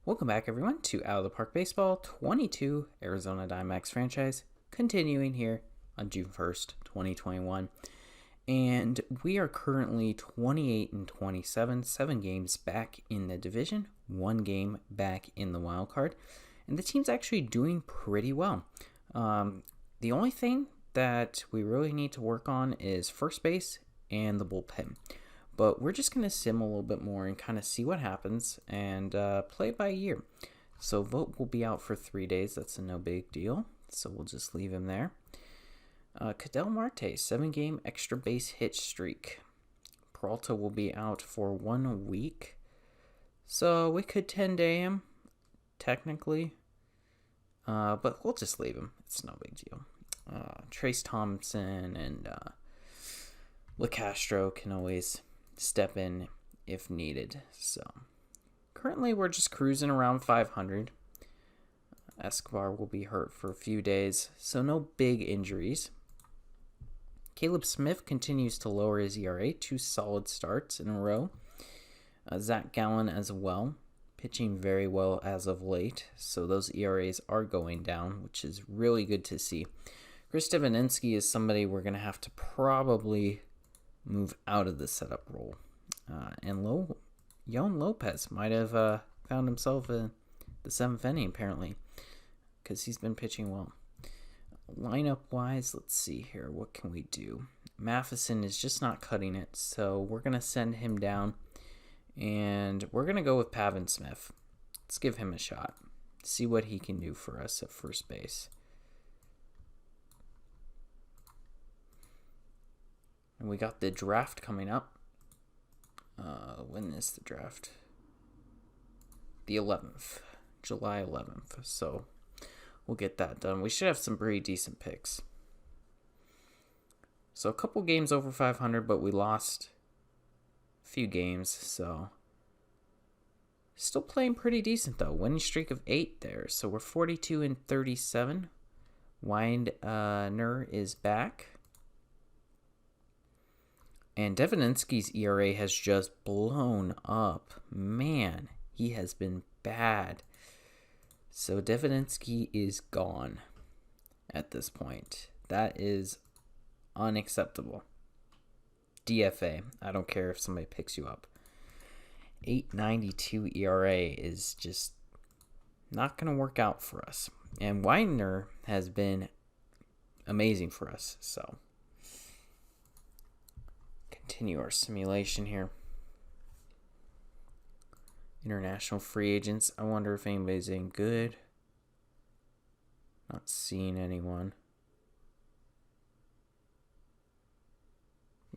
Welcome back, everyone, to Out of the Park Baseball 22 Arizona Diamondbacks franchise, continuing here on June 1st, 2021. And we are currently 28 and 27, 7 games back in the division, 1 game back in the wild card. And the team's actually doing pretty well. The only thing that we really need to work on is first base and the bullpen. But we're just going to sim a little bit more and kind of see what happens and play it by ear. So Vogt will be out for 3 days. That's a no big deal. So we'll just leave him there. Cadell Marte, 7-game extra base hit streak. Peralta will be out for 1 week. So we could 10-day him, technically. But we'll just leave him. It's no big deal. Trace Thompson and LeCastro can always step in if needed. So currently we're just cruising around 500. Escobar will be hurt for a few days, so no big injuries. Caleb Smith continues to lower his ERA, 2 solid starts in a row. Zach Gallen as well, pitching very well as of late, so those ERAs are going down, which is really good to see. Chris Devenensky is somebody we're going to have to probably move out of the setup role. And Yon Lopez might have found himself in the 7th inning, apparently, because he's been pitching well. Lineup-wise, let's see here. What can we do? Matheson is just not cutting it, so we're going to send him down, and we're going to go with Pavin Smith. Let's give him a shot. See what he can do for us at first base. And we got the draft coming up. When is the draft? The 11th. July 11th. So we'll get that done. We should have some pretty decent picks. So a couple games over 500, but we lost a few games. So still playing pretty decent, though. Winning streak of 8 there. So we're 42 and 37. Winder is back. And Devenensky's ERA has just blown up. Man, he has been bad. So Devenensky is gone at this point. That is unacceptable. DFA. I don't care if somebody picks you up. 8.92 ERA is just not going to work out for us. And Winder has been amazing for us, so continue our simulation here. International free agents. I wonder if anybody's any good. Not seeing anyone.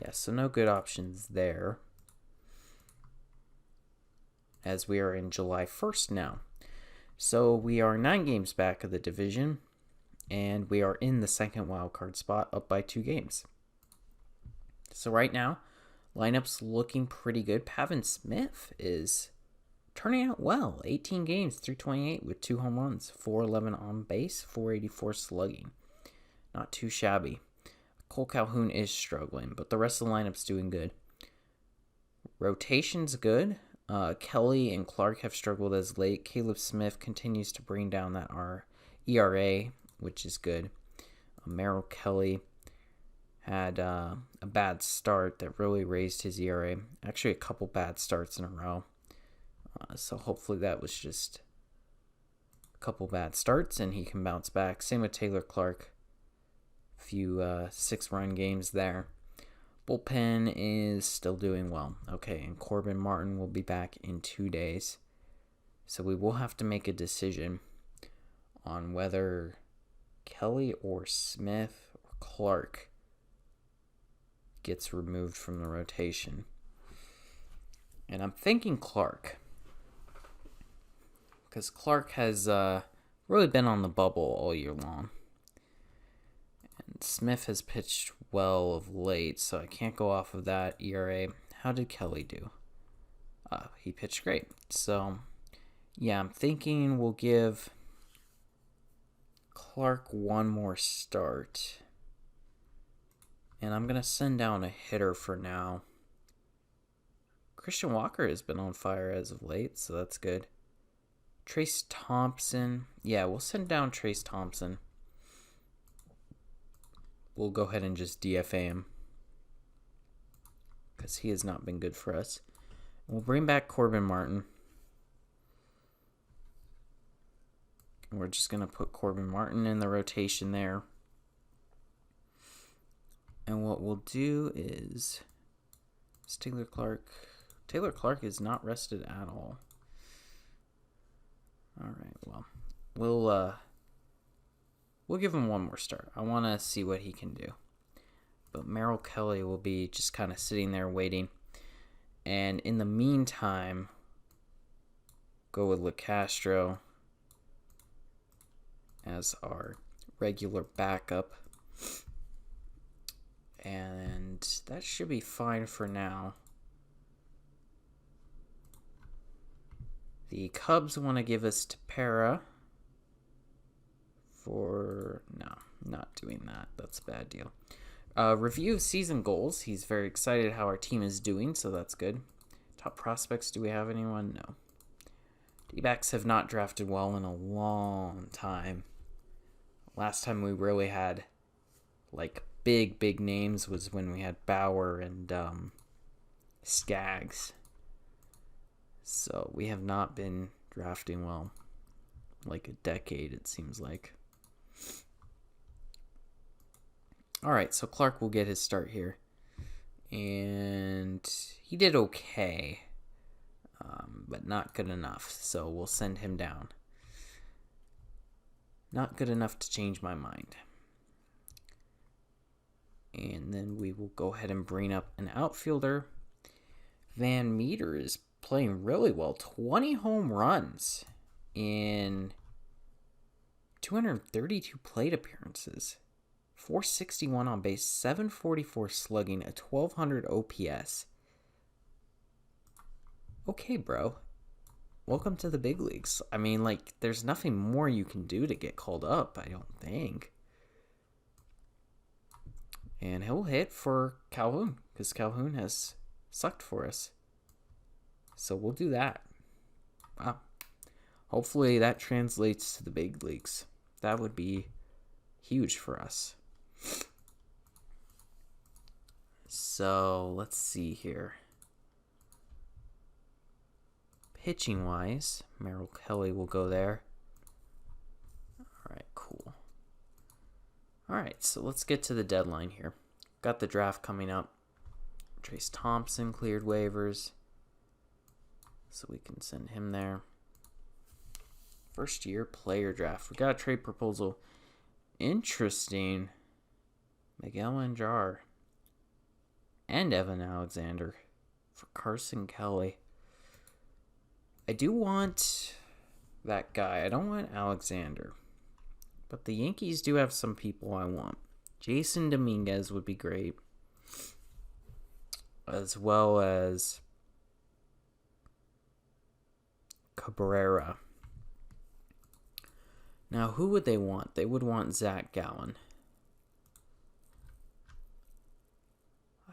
Yeah, so no good options there. As we are in July 1st now. So we are 9 games back of the division. And we are in the second wildcard spot, up by 2 games. So right now, lineup's looking pretty good. Pavin Smith is turning out well. 18 games, 328 with 2 home runs, 411 on base, 484 slugging. Not too shabby. Cole Calhoun is struggling, but the rest of the lineup's doing good. Rotation's good. Kelly and Clark have struggled as late. Caleb Smith continues to bring down that ERA, which is good. Merrill Kelly had a bad start that really raised his ERA. Actually, a couple bad starts in a row. So hopefully that was just a couple bad starts and he can bounce back. Same with Taylor Clark. A few 6-run games there. Bullpen is still doing well. Okay, and Corbin Martin will be back in 2 days. So we will have to make a decision on whether Kelly or Smith or Clark gets removed from the rotation. And I'm thinking Clark, because Clark has really been on the bubble all year long. And Smith has pitched well of late, so I can't go off of that ERA. How did Kelly do? He pitched great. So, yeah, I'm thinking we'll give Clark one more start. And I'm going to send down a hitter for now. Christian Walker has been on fire as of late, so that's good. Trace Thompson. Yeah, we'll send down Trace Thompson. We'll go ahead and just DFA him, because he has not been good for us. We'll bring back Corbin Martin. We're just going to put Corbin Martin in the rotation there. And what we'll do is Taylor Clark. Taylor Clark is not rested at all. All right, well, we'll give him one more start. I want to see what he can do. But Merrill Kelly will be just kind of sitting there waiting. And in the meantime, go with LeCastro as our regular backup. And that should be fine for now. The Cubs want to give us Tepera for... No, not doing that. That's a bad deal. Review of season goals. He's very excited how our team is doing, so that's good. Top prospects, do we have anyone? No. D-backs have not drafted well in a long time. Last time we really had, like, big names was when we had Bauer and Skaggs. So we have not been drafting well. Like a decade, it seems like. Alright, so Clark will get his start here. And he did okay. But not good enough. So we'll send him down. Not good enough to change my mind. And then we will go ahead and bring up an outfielder. Van Meter is playing really well. 20 home runs in 232 plate appearances. 461 on base, 744 slugging, a 1200 OPS. Okay, bro. Welcome to the big leagues. I mean, like, there's nothing more you can do to get called up, I don't think. And he'll hit for Calhoun, because Calhoun has sucked for us. So we'll do that. Wow. Hopefully that translates to the big leagues. That would be huge for us. So let's see here. Pitching wise, Merrill Kelly will go there. Alright, cool. Alright, so let's get to the deadline here. Got the draft coming up. Trace Thompson cleared waivers, so we can send him there. First year player draft. We got a trade proposal. Interesting. Miguel Anjar and Evan Alexander for Carson Kelly. I do want that guy. I don't want Alexander. But the Yankees do have some people I want. Jason Dominguez would be great. As well as Cabrera. Now, who would they want? They would want Zach Gallen.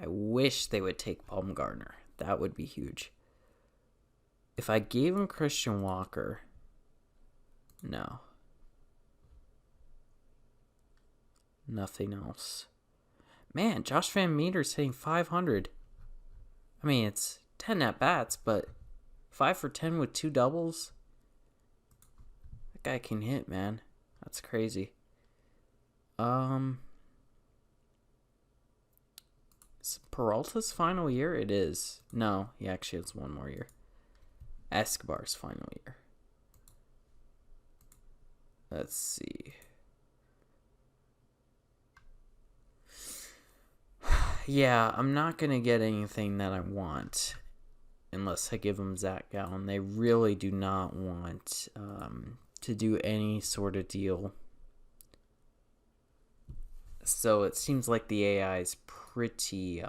I wish they would take Baumgartner. That would be huge. If I gave him Christian Walker, no. Nothing else. Man, Josh Van Meter's hitting 500. I mean, it's 10 at-bats, but 5 for 10 with 2 doubles. That guy can hit, man. That's crazy. Is Peralta's final year? It is. No, he actually has one more year. Escobar's final year. Let's see. Yeah, I'm not going to get anything that I want unless I give them Zach Gallen. They really do not want to do any sort of deal. So it seems like the AI is pretty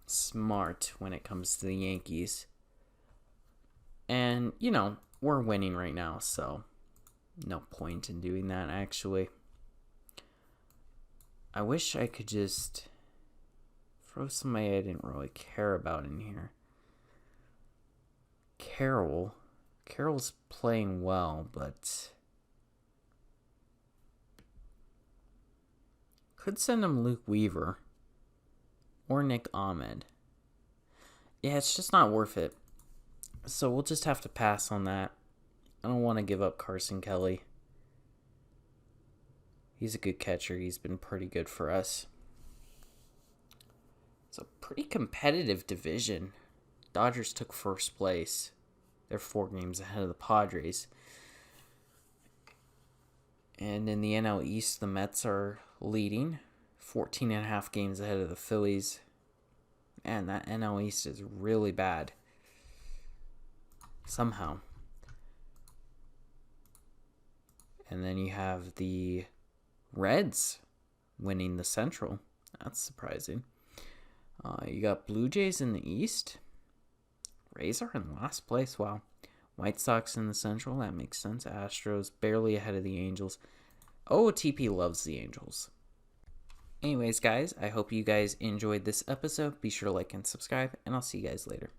smart when it comes to the Yankees. And, you know, we're winning right now, so no point in doing that, actually. I wish I could just throw somebody I didn't really care about in here. Carroll Carroll's playing well, but could send him Luke Weaver or Nick Ahmed. Yeah, it's just not worth it. So we'll just have to pass on that. I don't want to give up Carson Kelly. He's a good catcher. He's been pretty good for us. It's a pretty competitive division. Dodgers took first place. They're 4 games ahead of the Padres. And in the NL East, the Mets are leading. 14.5 games ahead of the Phillies. Man, that NL East is really bad. Somehow. And then you have the Reds winning the Central. That's surprising. You got Blue Jays in the East. Rays are in last place. Wow. White Sox in the Central. That makes sense. Astros barely ahead of the Angels. OOTP loves the Angels. Anyways, guys, I hope you guys enjoyed this episode. Be sure to like and subscribe, and I'll see you guys later.